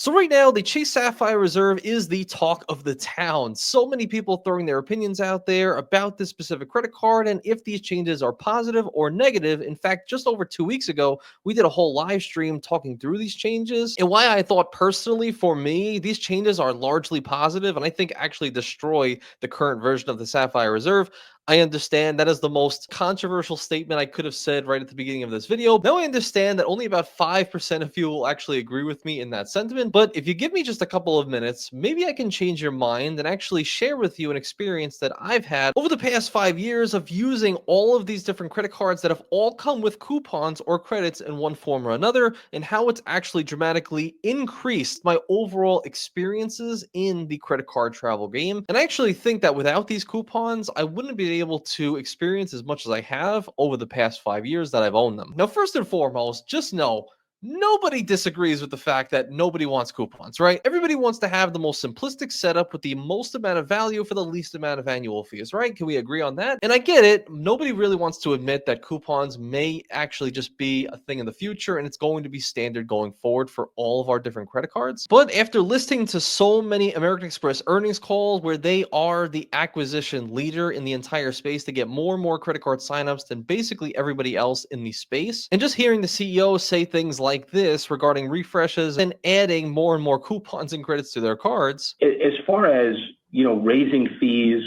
So right now, the Chase Sapphire Reserve is the talk of the town. So many people throwing their opinions out there about this specific credit card and if these changes are positive or negative. In fact, just over 2 weeks ago, we did a whole live stream talking through these changes and why I thought personally for me, these changes are largely positive and I think actually destroy the current version of the Sapphire Reserve. I understand that is the most controversial statement I could have said right at the beginning of this video. Now I understand that only about 5% of you will actually agree with me in that sentiment, but if you give me just a couple of minutes, maybe I can change your mind and actually share with you an experience that I've had over the past 5 years of using all of these different credit cards that have all come with coupons or credits in one form or another, and how it's actually dramatically increased my overall experiences in the credit card travel game. And I actually think that without these coupons, I wouldn't be able to experience as much as I have over the past 5 years that I've owned them. Now, first and foremost, just know nobody disagrees with the fact that nobody wants coupons, right? Everybody wants to have the most simplistic setup with the most amount of value for the least amount of annual fees, right? Can we agree on that? And I get it. Nobody really wants to admit that coupons may actually just be a thing in the future and it's going to be standard going forward for all of our different credit cards. But after listening to so many American Express earnings calls where they are the acquisition leader in the entire space to get more and more credit card signups than basically everybody else in the space, and just hearing the CEO say things like this regarding refreshes and adding more and more coupons and credits to their cards. As far as, raising fees,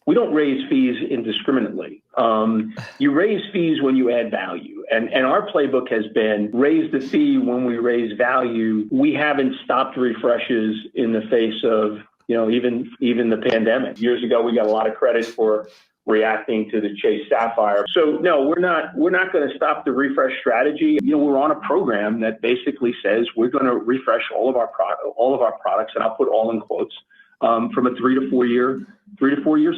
we don't raise fees indiscriminately. You raise fees when you add value. And our playbook has been raise the fee when we raise value. We haven't stopped refreshes in the face of, even the pandemic. Years ago, we got a lot of credit for reacting to the Chase Sapphire. So no, we're not going to stop the refresh strategy. We're on a program that basically says we're going to refresh all of our products, and I'll put all in quotes, from a 3 to 4 year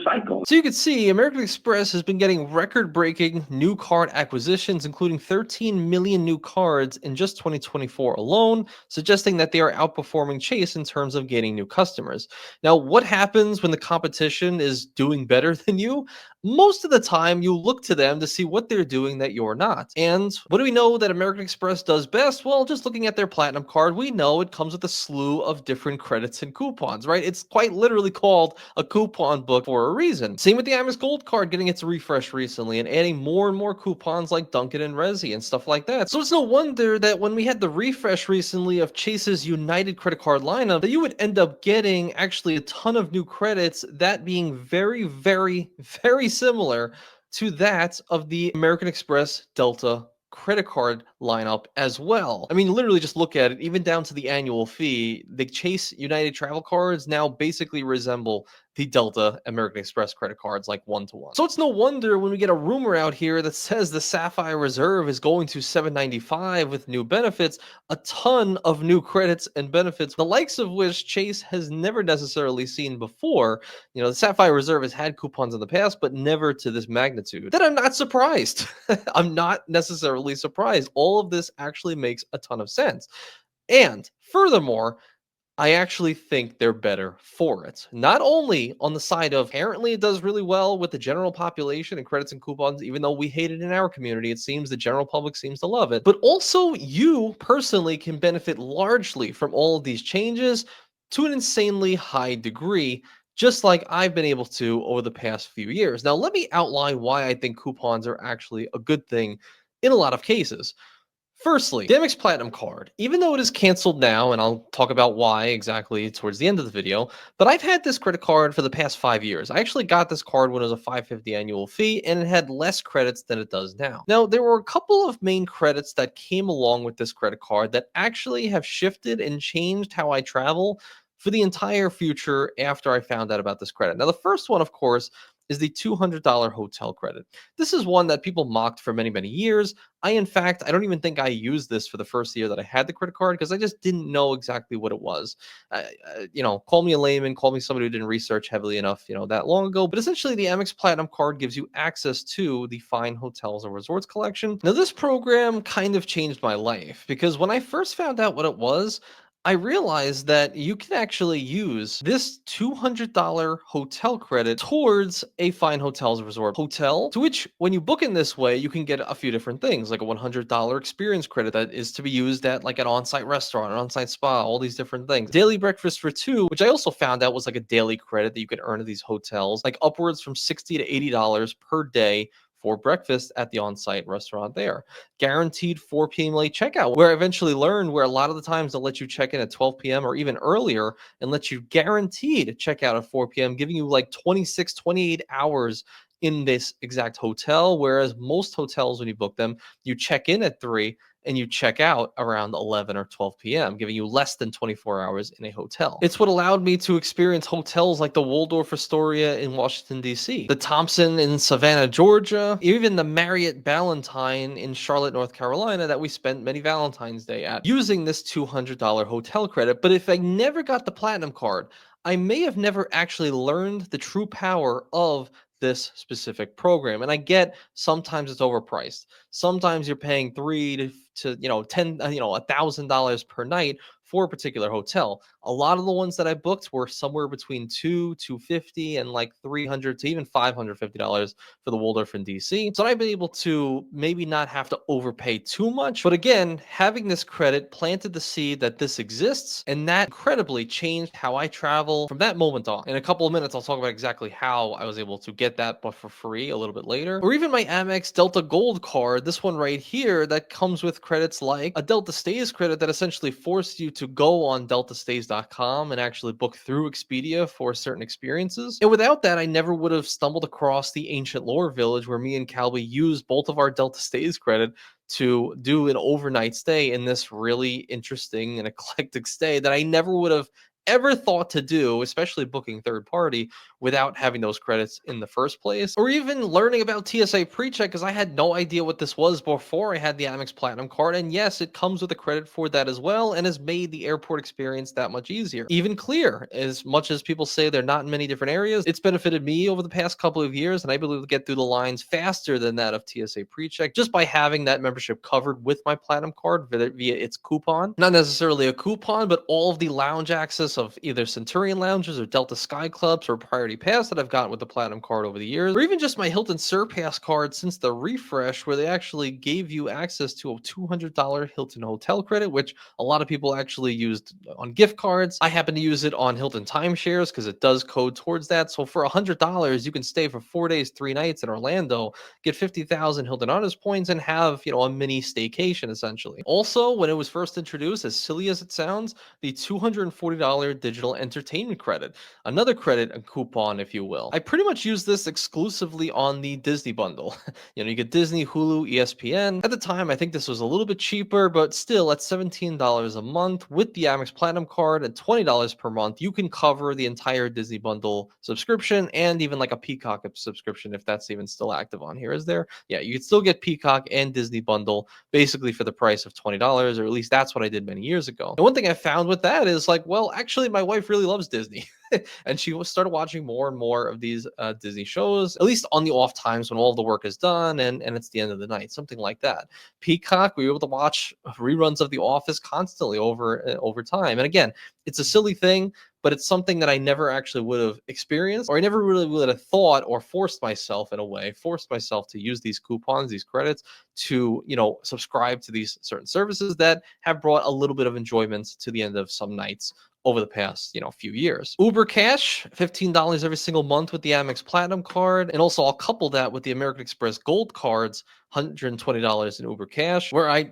cycle. So you can see American Express has been getting record-breaking new card acquisitions, including 13 million new cards in just 2024 alone, suggesting that they are outperforming Chase in terms of gaining new customers. Now, what happens when the competition is doing better than you? Most of the time, you look to them to see what they're doing that you're not. And what do we know that American Express does best? Well, just looking at their Platinum card, we know it comes with a slew of different credits and coupons, right? It's quite literally called a coupon book for a reason. Same with the Amex Gold card getting its refresh recently and adding more and more coupons like Dunkin' and Resi and stuff like that. So it's no wonder that when we had the refresh recently of Chase's United credit card lineup, that you would end up getting actually a ton of new credits, that being very, very, very similar to that of the American Express Delta credit card lineup as well. I mean, literally just look at it, even down to the annual fee. The Chase United travel cards now basically resemble the Delta American Express credit cards like one-to-one. So it's no wonder when we get a rumor out here that says the Sapphire Reserve is going to $795 with new benefits, a ton of new credits and benefits, the likes of which Chase has never necessarily seen before. The Sapphire Reserve has had coupons in the past, but never to this magnitude. Then I'm not surprised. I'm not necessarily surprised. All of this actually makes a ton of sense. And furthermore, I actually think they're better for it. Not only on the side of apparently it does really well with the general population and credits and coupons, even though we hate it in our community, it seems the general public seems to love it, but also you personally can benefit largely from all of these changes to an insanely high degree, just like I've been able to over the past few years. Now, let me outline why I think coupons are actually a good thing in a lot of cases. Firstly, the Amex Platinum card, even though it is canceled now, and I'll talk about why exactly towards the end of the video, but I've had this credit card for the past 5 years. I actually got this card when it was a $550 annual fee, and it had less credits than it does now. Now, there were a couple of main credits that came along with this credit card that actually have shifted and changed how I travel for the entire future after I found out about this credit. Now, the first one, of course, is the $200 hotel credit. This is one that people mocked for many, many years. In fact, I don't even think I used this for the first year that I had the credit card because I just didn't know exactly what it was. Call me a layman, call me somebody who didn't research heavily enough, that long ago. But essentially, the Amex Platinum card gives you access to the fine hotels and resorts collection. Now, this program kind of changed my life because when I first found out what it was, I realized that you can actually use this $200 hotel credit towards a fine hotels resort hotel, to which when you book in this way, you can get a few different things, like a $100 experience credit that is to be used at like an on-site restaurant, an on-site spa, all these different things. Daily breakfast for two, which I also found out was like a daily credit that you could earn at these hotels, like upwards from $60 to $80 per day for breakfast at the on-site restaurant there. Guaranteed 4 p.m. late checkout, where I eventually learned where a lot of the times they'll let you check in at 12 p.m. or even earlier and let you guaranteed check out at 4 p.m., giving you like 26, 28 hours in this exact hotel. Whereas most hotels, when you book them, you check in at 3 and you check out around 11 or 12 p.m., giving you less than 24 hours in a hotel. It's what allowed me to experience hotels like the Waldorf Astoria in Washington, D.C., the Thompson in Savannah, Georgia, even the Marriott Ballantyne in Charlotte, North Carolina, that we spent many Valentine's Day at, using this $200 hotel credit. But if I never got the Platinum card, I may have never actually learned the true power of this specific program. And I get sometimes it's overpriced. Sometimes you're paying to ten $1,000 per night for a particular hotel. A lot of the ones that I booked were somewhere between 250 and like 300 to even $550 for the Waldorf in DC. So I've been able to maybe not have to overpay too much. But again, having this credit planted the seed that this exists, and that incredibly changed how I travel from that moment on. In a couple of minutes, I'll talk about exactly how I was able to get that, but for free a little bit later. Or even my Amex Delta Gold card, this one right here, that comes with credits like a Delta Stays credit that essentially forced you to go on deltastays.com and actually book through Expedia for certain experiences. And without that, I never would have stumbled across the ancient lore village where me and Calby used both of our Delta Stays credit to do an overnight stay in this really interesting and eclectic stay that I never would have ever thought to do, especially booking third party, without having those credits in the first place. Or even learning about TSA PreCheck, because I had no idea what this was before I had the Amex Platinum card. And yes, it comes with a credit for that as well, and has made the airport experience that much easier. Even Clear, as much as people say they're not in many different areas, it's benefited me over the past couple of years, and I believe to get through the lines faster than that of TSA PreCheck, just by having that membership covered with my Platinum card via its coupon. Not necessarily a coupon, but all of the lounge access of either Centurion lounges or Delta Sky Clubs or Priority Pass that I've gotten with the Platinum card over the years, or even just my Hilton Surpass card since the refresh, where they actually gave you access to a $200 Hilton hotel credit, which a lot of people actually used on gift cards. I happen to use it on Hilton timeshares because it does code towards that. So for $100, you can stay for 4 days, 3 nights in Orlando, get 50,000 Hilton Honors points, and have a mini staycation essentially. Also, when it was first introduced, as silly as it sounds, the $240 digital entertainment credit, another credit and coupon, if you will. I pretty much use this exclusively on the Disney bundle. You get Disney, Hulu, ESPN. At the time, I think this was a little bit cheaper, but still at $17 a month with the Amex Platinum card and $20 per month, you can cover the entire Disney bundle subscription and even like a Peacock subscription, if that's even still active on here. Is there? Yeah, you can still get Peacock and Disney bundle basically for the price of $20, or at least that's what I did many years ago. And one thing I found with that is like, well, actually, my wife really loves Disney. And she started watching more and more of these Disney shows, at least on the off times when all the work is done and it's the end of the night, something like that. Peacock, we were able to watch reruns of The Office constantly over time. And again, it's a silly thing, but it's something that I never actually would have experienced, or I never really would have thought or forced myself to use these coupons, these credits to, subscribe to these certain services that have brought a little bit of enjoyment to the end of some nights over the past, few years. Uber Cash, $15 every single month with the Amex Platinum card. And also I'll couple that with the American Express Gold cards, $120 in Uber Cash, where I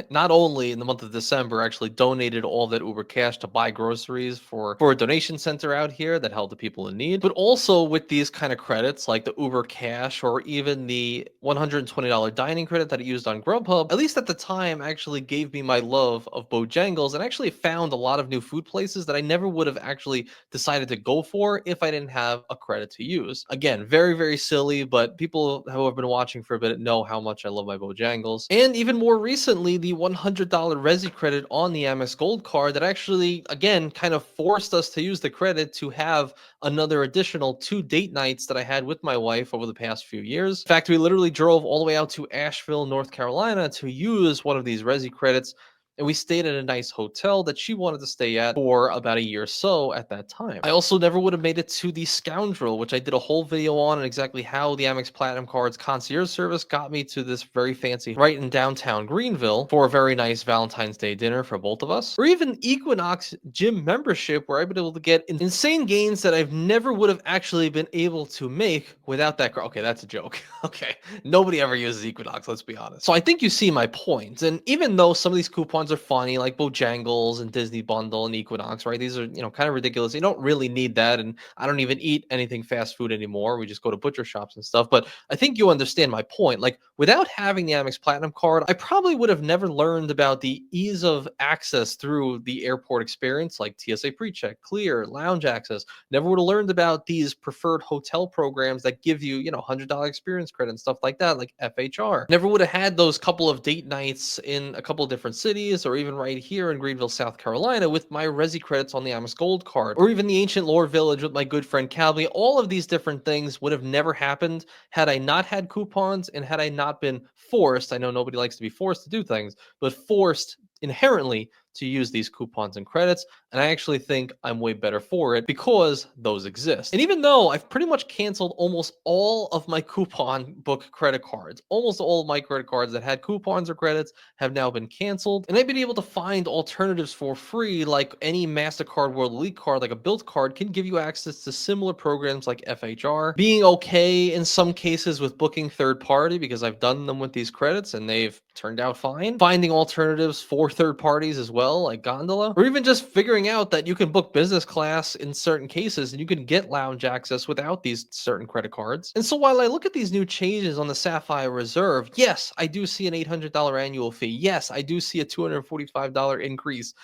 not only in the month of December actually donated all that Uber Cash to buy groceries for a donation center out here that helped the people in need, but also with these kind of credits like the Uber Cash or even the $120 dining credit that I used on Grubhub, at least at the time, actually gave me my love of Bojangles and actually found a lot of new food places that I never would have actually decided to go for if I didn't have a credit to use. Again, very, very silly, but people who have been watching for a bit know how much I love my Bojangles. And even more recently, the $100 Resi credit on the Amex Gold card that actually, again, kind of forced us to use the credit to have another additional 2 date nights that I had with my wife over the past few years. In fact, we literally drove all the way out to Asheville, North Carolina to use one of these Resi credits And we stayed at a nice hotel that she wanted to stay at for about a year or so at that time. I also never would have made it to the Scoundrel, which I did a whole video on, and exactly how the Amex Platinum Card's concierge service got me to this very fancy right in downtown Greenville for a very nice Valentine's Day dinner for both of us. Or even Equinox gym membership, where I've been able to get insane gains that I've never would have actually been able to make without that card. Okay, that's a joke. Okay, nobody ever uses Equinox, let's be honest. So I think you see my point. And even though some of these coupons are funny, like Bojangles and Disney Bundle and Equinox, right? These are, kind of ridiculous. You don't really need that. And I don't even eat anything fast food anymore. We just go to butcher shops and stuff. But I think you understand my point. Like, without having the Amex Platinum card, I probably would have never learned about the ease of access through the airport experience, like TSA PreCheck, Clear, lounge access. Never would have learned about these preferred hotel programs that give you, $100 experience credit and stuff like that, like FHR. Never would have had those couple of date nights in a couple of different cities, or even right here in Greenville, South Carolina, with my Resi credits on the Amex Gold card, or even the Ancient Lore Village with my good friend Calby. All of these different things would have never happened had I not had coupons and had I not been forced. I know nobody likes to be forced to do things, but forced inherently to use these coupons and credits. And I actually think I'm way better for it because those exist. And even though I've pretty much canceled almost all of my coupon book credit cards, almost all of my credit cards that had coupons or credits have now been canceled. And I've been able to find alternatives for free, like any MasterCard World Elite card, like a Built card, can give you access to similar programs like FHR. Being okay in some cases with booking third party, because I've done them with these credits and they've turned out fine. Finding alternatives for third parties as well, like Gondola, or even just figuring out that you can book business class in certain cases and you can get lounge access without these certain credit cards. And so while I look at these new changes on the Sapphire Reserve, yes, I do see an $800 annual fee. Yes, I do see a $245 increase,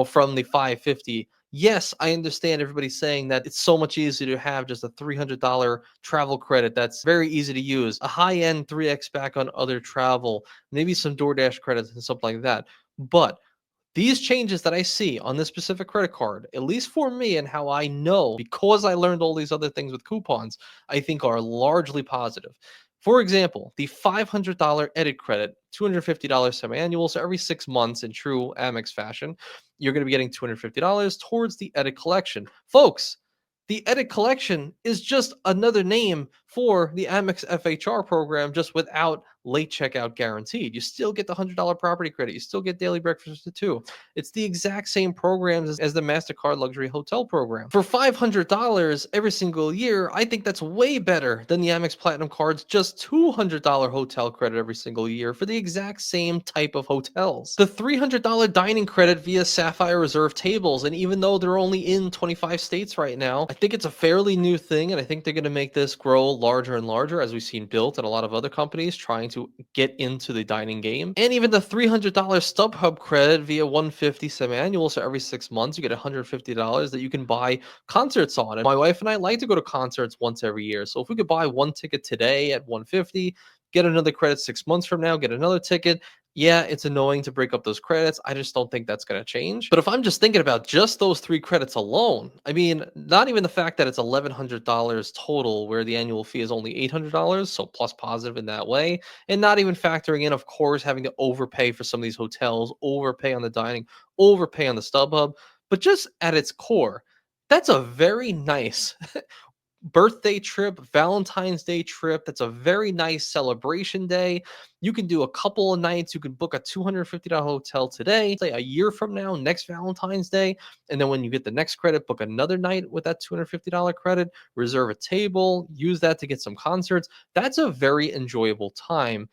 from the 550. Yes, I understand everybody's saying that it's so much easier to have just a $300 travel credit that's very easy to use, a high-end 3x back on other travel, maybe some DoorDash credits and something like that. But these changes that I see on this specific credit card, at least for me and how I know, because I learned all these other things with coupons, I think are largely positive. For example, the $500 edit credit, $250 semi-annual, so every 6 months in true Amex fashion, you're going to be getting $250 towards the edit collection. Folks, the edit collection is just another name for the Amex FHR program, just without late checkout guaranteed. You still get the $100 property credit. You still get daily breakfast for two. It's the exact same programs as the MasterCard Luxury Hotel program. For $500 every single year, I think that's way better than the Amex Platinum Card's just $200 hotel credit every single year for the exact same type of hotels. The $300 dining credit via Sapphire Reserve tables, and even though they're only in 25 states right now, I think it's a fairly new thing, and I think they're going to make this grow larger and larger, as we've seen Built and a lot of other companies trying to get into the dining game. And even the $300 StubHub credit via 150 semi-annual, so every 6 months you get $150 that you can buy concerts on. And my wife and I like to go to concerts once every year, so if we could buy one ticket today at 150, get another credit 6 months from now, get another ticket. Yeah, it's annoying to break up those credits. I just don't think that's going to change. But if I'm just thinking about just those three credits alone, I mean, not even the fact that it's $1,100 total, where the annual fee is only $800, so plus positive in that way, and not even factoring in, of course, having to overpay for some of these hotels, overpay on the dining, overpay on the StubHub. But just at its core, that's a very nice birthday trip, Valentine's Day trip. That's a very nice celebration day. You can do a couple of nights. You can book a $250 hotel today, say a year from now, next Valentine's Day. And then when you get the next credit, book another night with that $250 credit, reserve a table, use that to get some concerts. That's a very enjoyable time.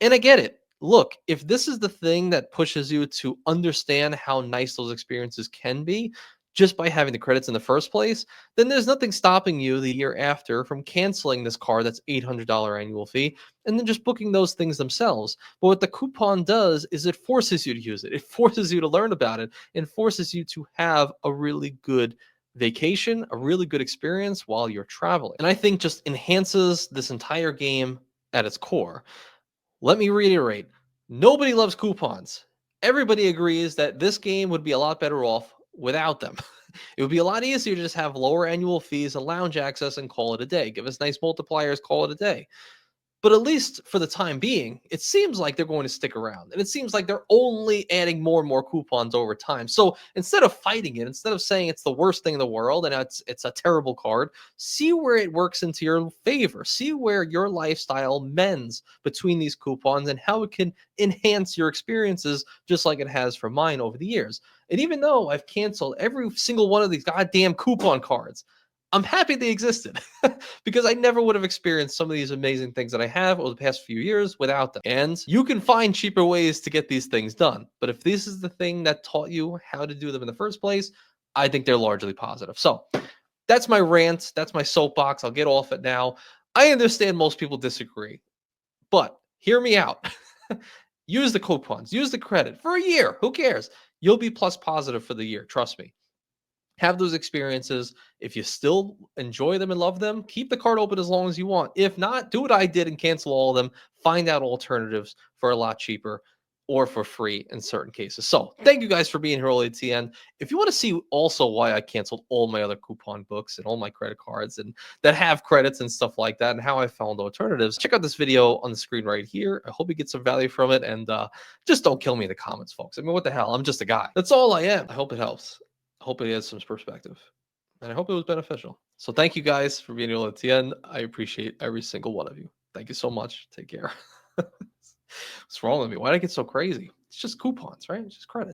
And I get it. Look, if this is the thing that pushes you to understand how nice those experiences can be just by having the credits in the first place, then there's nothing stopping you the year after from canceling this card that's $800 annual fee and then just booking those things themselves. But what the coupon does is it forces you to use it. It forces you to learn about it and forces you to have a really good vacation, a really good experience while you're traveling. And I think just enhances this entire game at its core. Let me reiterate, nobody loves coupons. Everybody agrees that this game would be a lot better off without them. It would be a lot easier to just have lower annual fees and lounge access and call it a day. Give us nice multipliers, call it a day. But at least for the time being, it seems like they're going to stick around. And it seems like they're only adding more and more coupons over time. So instead of fighting it, instead of saying it's the worst thing in the world and it's a terrible card, see where it works into your favor. See where your lifestyle mends between these coupons and how it can enhance your experiences just like it has for mine over the years. And even though I've canceled every single one of these goddamn coupon cards, I'm happy they existed because I never would have experienced some of these amazing things that I have over the past few years without them. And you can find cheaper ways to get these things done. But if this is the thing that taught you how to do them in the first place, I think they're largely positive. So that's my rant. That's my soapbox. I'll get off it now. I understand most people disagree, but hear me out. Use the coupons, use the credit for a year. Who cares? You'll be plus positive for the year. Trust me. Have those experiences. If you still enjoy them and love them, keep the card open as long as you want. If not, do what I did and cancel all of them. Find out alternatives for a lot cheaper or for free in certain cases. So thank you guys for being here all at the end. If you want to see also why I canceled all my other coupon books and all my credit cards and that have credits and stuff like that and how I found alternatives, check out this video on the screen right here. I hope you get some value from it, and just don't kill me in the comments, folks. I mean, what the hell? I'm just a guy. That's all I am. I hope it helps. I hope it has some perspective, and I hope it was beneficial. So thank you guys for being here at the end. I appreciate every single one of you. Thank you so much. Take care. What's wrong with me? Why did I get so crazy? It's just coupons, right? It's just credit.